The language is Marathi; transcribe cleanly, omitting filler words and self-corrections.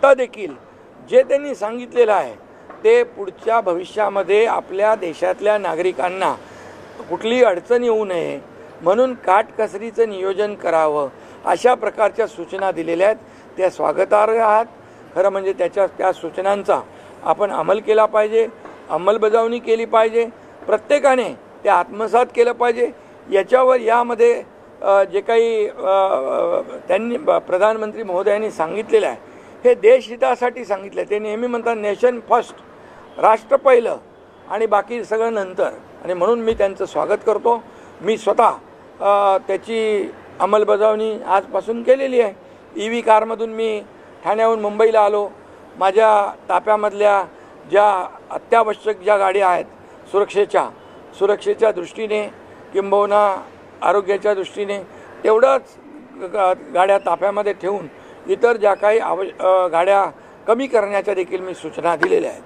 आता देखील जे त्यांनी सांगितलेलं आहे ते पुढच्या भविष्यामध्ये आपल्या देशातल्या नागरिकांना कुठलीही अडचण येऊ नये म्हणून काटकसरीचं नियोजन करावं अशा प्रकारच्या सूचना दिलेल्या आहेत. त्या स्वागतार्ह आहात. खरं म्हणजे त्या सूचनांचा आपण अंमल केला पाहिजे, अंमलबजावणी केली पाहिजे. प्रत्येकाने ते आत्मसात केलं पाहिजे. याच्यावर यामध्ये जे काही त्यांनी प्रधानमंत्री महोदयांनी सांगितलेलं आहे हे देशहितासाठी सांगितलं आहे. ते नेहमी म्हणतात नेशन फर्स्ट, राष्ट्र पहिलं आणि बाकी सगळं नंतर. आणि म्हणून मी त्यांचं स्वागत करतो. मी स्वतः त्याची अंमलबजावणी आजपासून केलेली आहे. EV कारमधून मी ठाण्याहून मुंबईला आलो. माझ्या ताफ्यामधल्या ज्या अत्यावश्यक ज्या गाड्या आहेत सुरक्षेच्या दृष्टीने किंबहुना आरोग्याच्या दृष्टीने तेवढंच गाड्या ताफ्यामध्ये ठेवून इतर ज्या काही गाड्या कमी करण्याच्या देखील मी सूचना दिलेल्या आहेत.